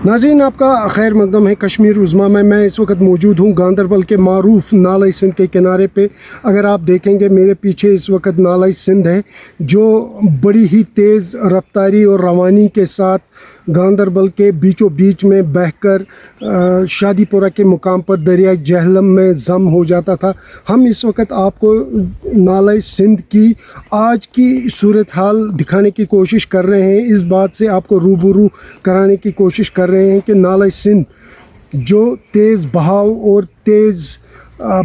नाज़रीन, आपका खैर मकदम है कश्मीर उज़्मा में। मैं इस वक्त मौजूद हूँ गांदरबल के मारूफ नाला सिंध के किनारे पे। अगर आप देखेंगे मेरे पीछे इस वक्त नाला सिंध है जो बड़ी ही तेज़ रफ्तारी और रवानी के साथ गांदरबल के बीचों बीच में बहकर शादीपुरा के मुकाम पर दरिया जहलम में जम हो जाता था। हम इस वक्त आपको नाला सिंध की आज की सूरत हाल दिखाने की कोशिश कर रहे हैं। इस बात से आपको रूबरू कराने की कोशिश कर रहे हैं कि नाला सिंध जो तेज़ बहाव और तेज़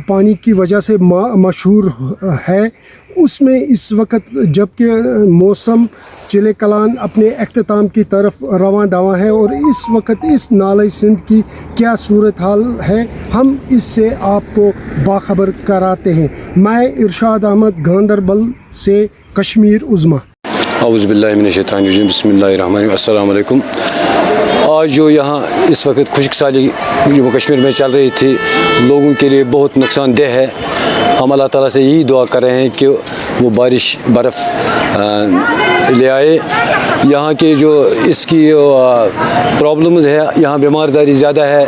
पानी की वजह से मशहूर है, उसमें इस वक्त जबकि मौसम चिले कलान अपने अख्ताम की तरफ रवां दवा है और इस वक्त इस नाला सिंध की क्या सूरत हाल है, हम इससे आपको बाखबर कराते हैं। मैं इरशाद अहमद, गांदरबल से कश्मीर उज़्मा। औज़ु बिल्लाहि मिनश शैतानिर रजीम, बिस्मिल्लाहिर्रहमानिर्रहीम। अस्सलाम वालेकुम। आज जो यहाँ इस वक्त खुश्क साली जो कश्मीर में चल रही थी, लोगों के लिए बहुत नुकसानदेह है। हम अल्लाह ताला से यही दुआ कर रहे हैं कि वो बारिश बर्फ़ ले आए। यहाँ के जो इसकी प्रॉब्लम्स है, यहाँ बीमारदारी ज़्यादा है,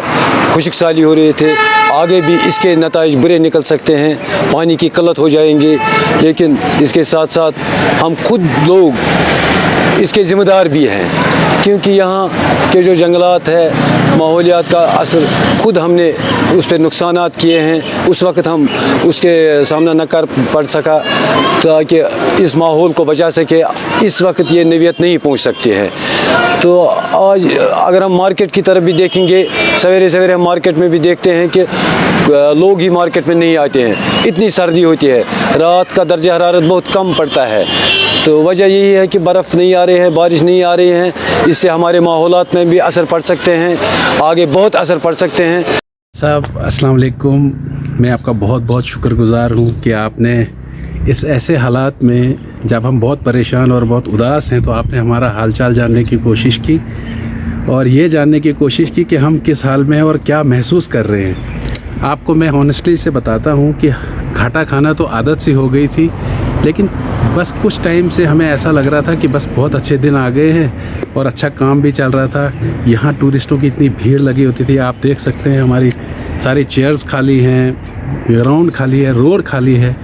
खुश्क साली हो रही थे, आगे भी इसके नताइज बुरे निकल सकते हैं, पानी की किल्लत हो जाएंगी। लेकिन इसके साथ साथ हम खुद लोग इसके ज़िम्मेदार भी हैं, क्योंकि यहाँ के जो जंगलात है, माहौलियात का असर खुद हमने उस पर नुकसानात किए हैं। उस वक्त हम उसके सामना न कर पड़ सका ताकि इस माहौल को बचा सके। इस वक्त ये नवियत नहीं पहुँच सकती है। तो आज अगर हम मार्केट की तरफ भी देखेंगे, सवेरे सवेरे हम मार्केट में भी देखते हैं कि लोग ही मार्केट में नहीं आते हैं, इतनी सर्दी होती है, रात का दर्जा हरारत बहुत कम पड़ता है। तो वजह यही है कि बर्फ़ नहीं आ रही है, बारिश नहीं आ रही है, इससे हमारे माहौलात में भी असर पड़ सकते हैं, आगे बहुत असर पड़ सकते हैं। साहब अस्सलाम वालेकुम, मैं आपका बहुत बहुत शुक्रगुज़ार हूँ कि आपने इस ऐसे हालात में जब हम बहुत परेशान और बहुत उदास हैं तो आपने हमारा हालचाल जानने की कोशिश की और ये जानने की कोशिश की कि हम किस हाल में हैं और क्या महसूस कर रहे हैं। आपको मैं हॉनेस्टली से बताता हूँ कि घाटा खाना तो आदत सी हो गई थी, लेकिन बस कुछ टाइम से हमें ऐसा लग रहा था कि बस बहुत अच्छे दिन आ गए हैं और अच्छा काम भी चल रहा था। यहाँ टूरिस्टों की इतनी भीड़ लगी होती थी, आप देख सकते हैं हमारी सारी चेयर्स खाली हैं, ग्राउंड खाली है, रोड खाली है।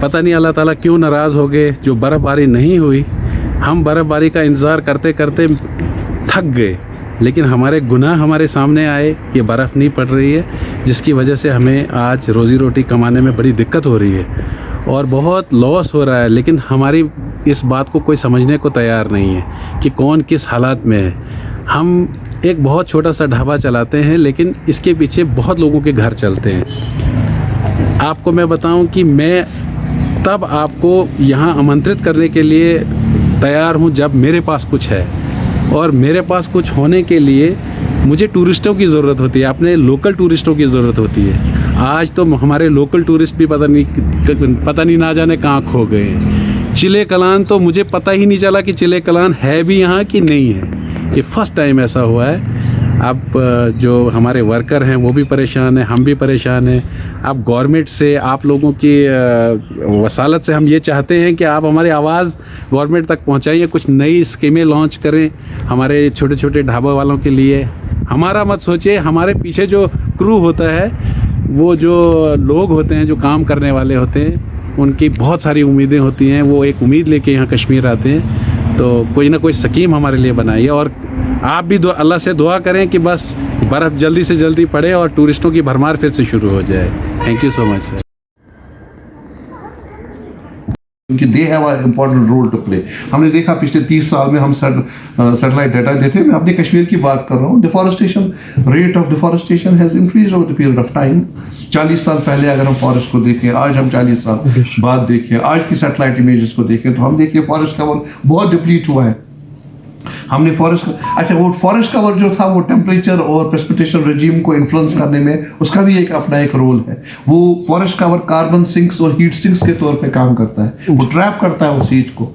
पता नहीं अल्लाह ताला क्यों नाराज़ हो गए, जो बर्फ़बारी नहीं हुई। हम बर्फ़बारी का इंतज़ार करते करते थक गए, लेकिन हमारे गुनाह हमारे सामने आए। ये बर्फ़ नहीं पड़ रही है, जिसकी वजह से हमें आज रोज़ी रोटी कमाने में बड़ी दिक्कत हो रही है और बहुत लॉस हो रहा है। लेकिन हमारी इस बात को कोई समझने को तैयार नहीं है कि कौन किस हालात में है। हम एक बहुत छोटा सा ढाबा चलाते हैं, लेकिन इसके पीछे बहुत लोगों के घर चलते हैं। आपको मैं बताऊं कि मैं तब आपको यहाँ आमंत्रित करने के लिए तैयार हूँ जब मेरे पास कुछ है, और मेरे पास कुछ होने के लिए मुझे टूरिस्टों की ज़रूरत होती है, अपने लोकल टूरिस्टों की ज़रूरत होती है। आज तो हमारे लोकल टूरिस्ट भी पता नहीं ना जाने कहाँ खो गए हैं। चिले कलान तो मुझे पता ही नहीं चला कि चिले कलान है भी यहाँ कि नहीं है। ये फर्स्ट टाइम ऐसा हुआ है। अब जो हमारे वर्कर हैं वो भी परेशान हैं, हम भी परेशान हैं। अब गवर्नमेंट से, आप लोगों की वसालत से हम ये चाहते हैं कि आप हमारी आवाज़ गवर्नमेंट तक पहुँचाइए, कुछ नई स्कीमें लॉन्च करें हमारे छोटे छोटे ढाबा वालों के लिए। हमारा मत सोचिए, हमारे पीछे जो क्रू होता है, वो जो लोग होते हैं, जो काम करने वाले होते हैं, उनकी बहुत सारी उम्मीदें होती हैं। वो एक उम्मीद लेके यहाँ कश्मीर आते हैं। तो कोई ना कोई स्कीम हमारे लिए बनाइए, और आप भी अल्लाह से दुआ करें कि बस बर्फ़ जल्दी से जल्दी पड़े और टूरिस्टों की भरमार फिर से शुरू हो जाए। Thank you so much sir. क्योंकि they have a important role to play. हमने देखा पिछले 30 साल में हम सैटेलाइट डाटा देते हैं। मैं अपने कश्मीर की बात कर रहा हूँ। Deforestation, rate of deforestation has increase over the period of time. 40 साल पहले अगर हम फॉरेस्ट को देखें, आज हम 40 साल बाद देखें, आज की सैटेलाइट इमेजेस को देखें, तो हम देखिए फॉरेस्ट कवर बहुत डिप्लीट हुआ है। हमने वो फॉरेस्ट कवर जो था वो टेम्परेचर और प्रेसिपिटेशन रेजिम को इन्फ्लुएंस करने में उसका भी अपना एक रोल है। वो फॉरेस्ट कवर कार्बन सिंक्स और हीट सिंक्स के तौर पे काम करता है, वो ट्रैप करता है उस हीट को।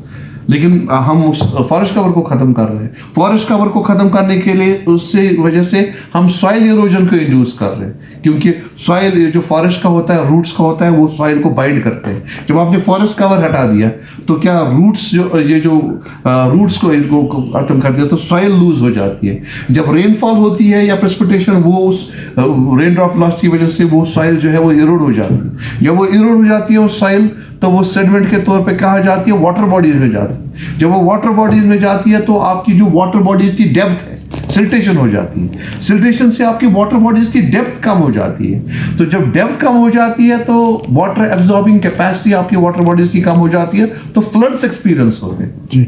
लेकिन हम उस फॉरेस्ट कवर को ख़त्म कर रहे हैं. फॉरेस्ट कवर को ख़त्म करने के लिए उससे वजह से हम सॉइल इरोजन को इंड्यूस कर रहे हैं, क्योंकि सॉइल जो फॉरेस्ट का होता है, रूट्स का होता है, वो सॉइल को बाइंड करते हैं. जब आपने फॉरेस्ट कवर हटा दिया तो क्या रूट्स जो ये जो रूट्स को इनको खत्म कर दिया तो सॉइल लूज हो जाती है. जब रेनफॉल होती है या प्रेसिपिटेशन, वो उस रेन ड्रॉप लॉस की वजह से वो सॉइल जो है वो इरोड हो जाती है. जब वो इरोड हो जाती है वो सॉइल, तो वो सेडिमेंट के तौर पे कहाँ जाती है? वाटर बॉडीज में जाती है. जब वो वाटर बॉडीज में जाती है तो आपकी जो वाटर बॉडीज की डेप्थ है, सिल्टेशन हो जाती है. सिल्टेशन से आपकी वाटर बॉडीज की डेप्थ कम हो जाती है. तो जब डेप्थ कम हो जाती है तो वाटर एब्जॉर्बिंग कैपेसिटी आपकी वाटर बॉडीज की कम हो जाती है, तो फ्लड्स एक्सपीरियंस होते हैं. जी,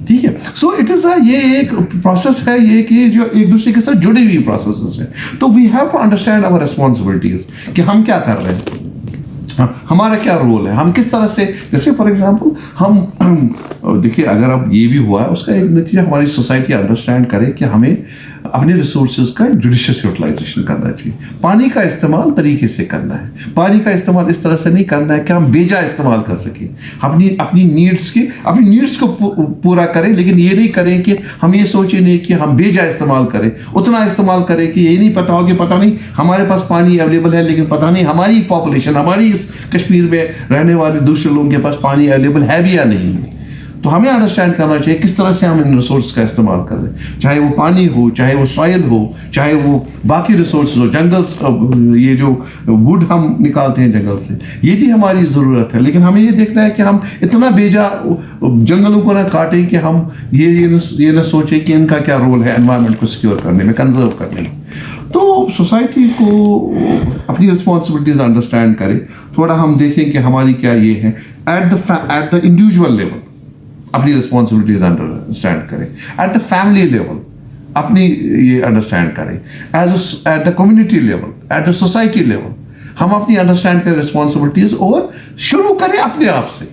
ठीक है. सो इट इज ये एक प्रोसेस है, ये कि जो एक दूसरे के साथ जुड़ी हुई प्रोसेसेस है. तो we have to understand our responsibilities कि हम क्या कर रहे हैं, हमारा क्या रोल है, हम किस तरह से. जैसे फॉर एग्जांपल हम देखिए, अगर अब ये भी हुआ है उसका एक नतीजा हमारी सोसाइटी अंडरस्टैंड करे कि हमें अपने रिसोर्सेज का जुडिशियस यूटिलाइजेशन करना चाहिए. पानी का इस्तेमाल तरीके से करना है. पानी का इस्तेमाल इस तरह से नहीं करना है कि हम बेजा इस्तेमाल कर सकें. अपनी नीड्स को पूरा करें, लेकिन ये नहीं करें कि हम ये सोचें नहीं कि हम बेजा इस्तेमाल करें. उतना इस्तेमाल करें कि ये नहीं पता हो कि पता नहीं हमारे पास पानी अवेलेबल है, लेकिन पता नहीं हमारी पॉपुलेशन, हमारी इस कश्मीर में रहने वाले दूसरे लोगों के पास पानी अवेलेबल है भी या नहीं. तो हमें अंडरस्टैंड करना चाहिए किस तरह से हम इन रिसोर्स का इस्तेमाल करें, चाहे वो पानी हो, चाहे वो सॉइल हो, चाहे वो बाकी रिसोर्स हो, जंगल्स, ये जो वुड हम निकालते हैं जंगल से, ये भी हमारी ज़रूरत है. लेकिन हमें ये देखना है कि हम इतना बेजा जंगलों को ना काटें कि हम ये ना सोचें कि इनका क्या रोल है एनवायरनमेंट को सिक्योर करने में, कंजर्व करने में. तो सोसाइटी को अपनी रिस्पॉन्सिबिलिटीज अंडरस्टैंड करे. थोड़ा हम देखें कि हमारी क्या ये है. एट द इंडिविजुअल लेवल अपनी रिस्पॉन्सिबिलिटीज अंडरस्टैंड करें. एट द फैमिली लेवल अपनी ये अंडरस्टैंड करें. At the community level, at the society level हम अपनी अंडरस्टैंड करें रिस्पॉन्सिबिलिटीज, और शुरू करें अपने आप से,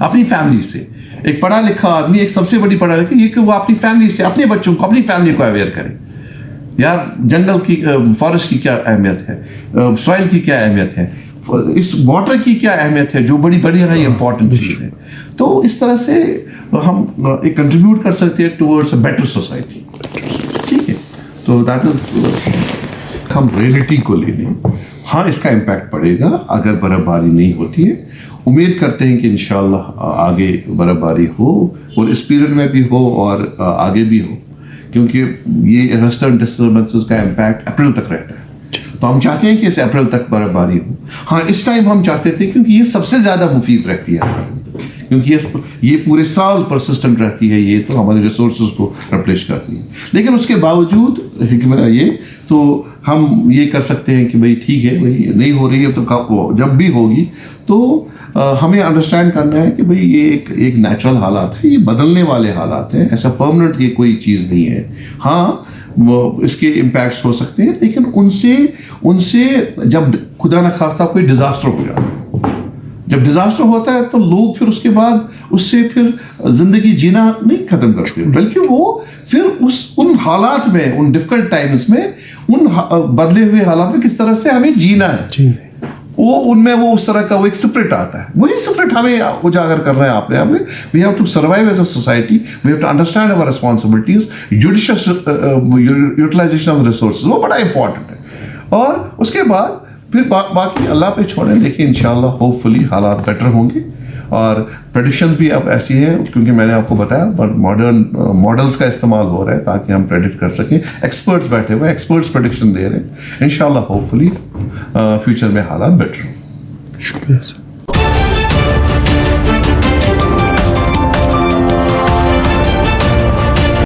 अपनी फैमिली से. एक पढ़ा लिखा आदमी, एक सबसे बड़ी पढ़ा लिखा, ये कि वो अपनी फैमिली से, अपने बच्चों को, अपनी फैमिली को अवेयर करे. यार जंगल की, फॉरेस्ट की क्या अहमियत है, सॉइल की क्या अहमियत है, इस वाटर की क्या अहमियत है, जो बड़ी इंपॉर्टेंट चीज़ है. तो इस तरह से हम एक कंट्रीब्यूट कर सकते हैं टुवर्ड्स अ बेटर सोसाइटी. ठीक है. तो दैट इज, हम रियलिटी को ले लें. हाँ, इसका इम्पैक्ट पड़ेगा अगर बर्फबारी नहीं होती है. उम्मीद करते हैं कि इंशाल्लाह आगे बर्फबारी हो, और इस पीरियड में भी हो और आगे भी हो, क्योंकि ये वेस्टर्न डिस्टर्बेंसेस का इम्पैक्ट अप्रैल तक रहता है. तो हम चाहते हैं कि इस अप्रैल तक बर्फबारी हो. हाँ, इस टाइम हम चाहते थे क्योंकि ये सबसे ज़्यादा मुफीद रहती है, क्योंकि ये पूरे साल परसिस्टेंट रहती है. ये तो हमारे रिसोर्सेज को रिप्लेस करती है. लेकिन उसके बावजूद ये तो हम ये कर सकते हैं कि भाई ठीक है, भाई नहीं हो रही है तो जब भी होगी तो हमें अंडरस्टैंड करना है कि भाई ये एक नेचुरल हालात है, ये बदलने वाले हालात हैं, ऐसा परमानेंट ये कोई चीज़ नहीं है. हाँ, इसके इम्पैक्ट्स हो सकते हैं, लेकिन उनसे जब खुदा न खास्ता कोई डिज़ास्टर हो जाता है, जब डिज़ास्टर होता है तो लोग फिर उसके बाद उससे फिर ज़िंदगी जीना नहीं ख़त्म करते, बल्कि वो फिर उन हालात में, उन डिफ़िकल्ट टाइम्स में, उन बदले हुए हालात में किस तरह से हमें जीना है, वो उनमें वो उस तरह का वो एक स्पिरिट आता है. वही स्पिरिट हमें उजागर कर रहे हैं आपने. We have to survive as a society, we have to understand our responsibilities. Judicious utilization of resources वो बड़ा इंपॉर्टेंट है. और उसके बाद फिर बाकी अल्लाह पे छोड़ें. देखिए इंशाल्लाह होपफुली हालात बेटर होंगे. और प्रेडिक्शंस भी अब ऐसी है, क्योंकि मैंने आपको बताया मॉडर्न मॉडल्स का इस्तेमाल हो रहा है ताकि हम प्रेडिक्ट कर सकें. एक्सपर्ट्स बैठे हुए, एक्सपर्ट्स प्रेडिक्शन दे रहे हैं. इंशाल्लाह होपफुली फ्यूचर में हालात बेटर हों. शुक्रिया सर.